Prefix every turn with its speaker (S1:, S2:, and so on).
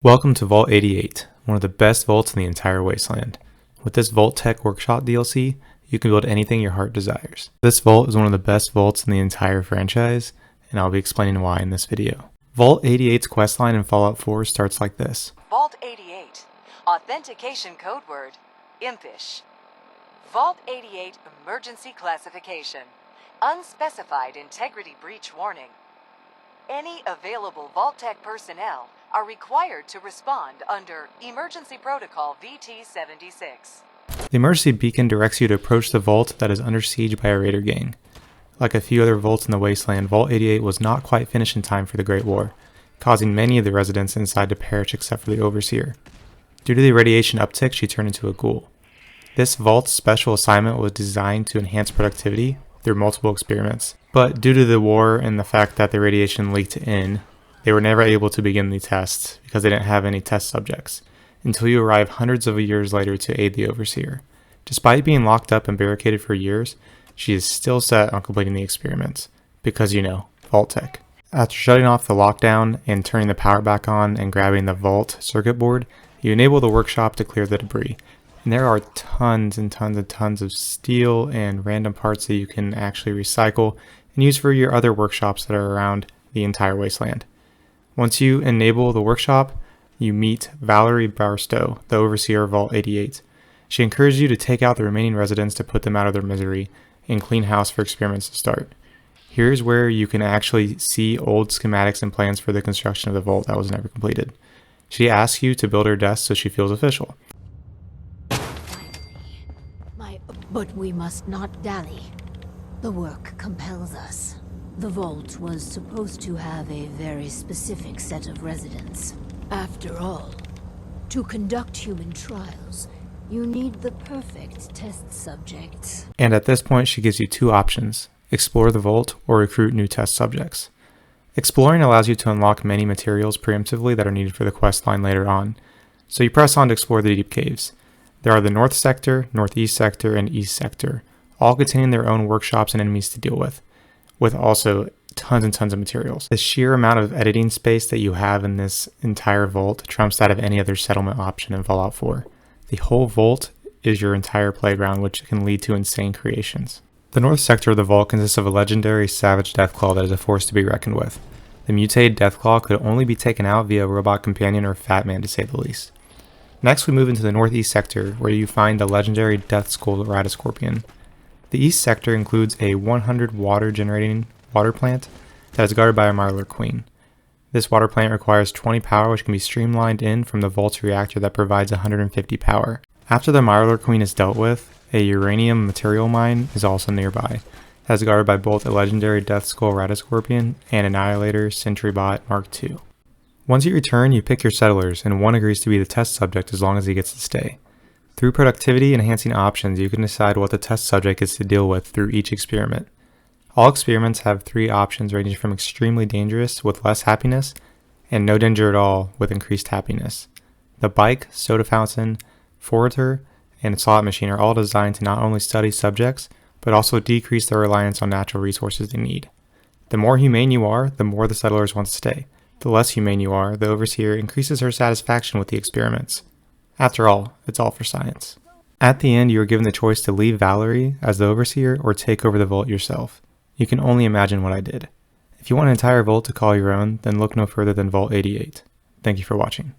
S1: Welcome to Vault 88, one of the best vaults in the entire Wasteland. With this Vault-Tec Workshop DLC, you can build anything your heart desires. This vault is one of the best vaults in the entire franchise, and I'll be explaining why in this video. Vault 88's questline in Fallout 4 starts like this.
S2: Vault 88, authentication code word, Impish. Vault 88 emergency classification, unspecified integrity breach warning. Any available Vault-Tec personnel are required to respond under Emergency Protocol VT-76.
S1: The emergency beacon directs you to approach the vault that is under siege by a raider gang. Like a few other vaults in the Wasteland, Vault 88 was not quite finished in time for the Great War, causing many of the residents inside to perish except for the Overseer. Due to the radiation uptick, she turned into a ghoul. This vault's special assignment was designed to enhance productivity through multiple experiments, but due to the war and the fact that the radiation leaked in, they were never able to begin the tests because they didn't have any test subjects, until you arrive hundreds of years later to aid the Overseer. Despite being locked up and barricaded for years, she is still set on completing the experiments, because Vault-Tec. After shutting off the lockdown and turning the power back on and grabbing the Vault circuit board, you enable the workshop to clear the debris. And there are tons and tons and tons of steel and random parts that you can actually recycle and use for your other workshops that are around the entire Wasteland. Once you enable the workshop, you meet Valerie Barstow, the Overseer of Vault 88. She encourages you to take out the remaining residents to put them out of their misery and clean house for experiments to start. Here's where you can actually see old schematics and plans for the construction of the vault that was never completed. She asks you to build her desk so she feels official.
S3: But we must not dally. The work compels us. The vault was supposed to have a very specific set of residents. After all, to conduct human trials, you need the perfect test subjects.
S1: And at this point, she gives you two options: explore the vault or recruit new test subjects. Exploring allows you to unlock many materials preemptively that are needed for the quest line later on, so you press on to explore the deep caves. There are the North Sector, Northeast Sector, and East Sector, all containing their own workshops and enemies to deal with also tons and tons of materials. The sheer amount of editing space that you have in this entire vault trumps that of any other settlement option in Fallout 4. The whole vault is your entire playground, which can lead to insane creations. The North Sector of the vault consists of a legendary Savage Deathclaw that is a force to be reckoned with. The mutated Deathclaw could only be taken out via a robot companion or fat man, to say the least. Next, we move into the Northeast Sector, where you find the legendary Death Skull Radiscorpion. The East Sector includes a 100 water-generating water plant that is guarded by a Mirelurk Queen. This water plant requires 20 power, which can be streamlined in from the Vault's reactor that provides 150 power. After the Mirelurk Queen is dealt with, a uranium material mine is also nearby, that is guarded by both a legendary Death Skull Radiscorpion and Annihilator Sentrybot Mark II. Once you return, you pick your settlers, and one agrees to be the test subject as long as he gets to stay. Through productivity enhancing options, you can decide what the test subject is to deal with through each experiment. All experiments have three options ranging from extremely dangerous with less happiness, and no danger at all with increased happiness. The bike, soda fountain, forwarder, and slot machine are all designed to not only study subjects, but also decrease their reliance on natural resources they need. The more humane you are, the more the settlers want to stay. The less humane you are, the Overseer increases her satisfaction with the experiments. After all, it's all for science. At the end, you are given the choice to leave Valerie as the Overseer or take over the vault yourself. You can only imagine what I did. If you want an entire vault to call your own, then look no further than Vault 88. Thank you for watching.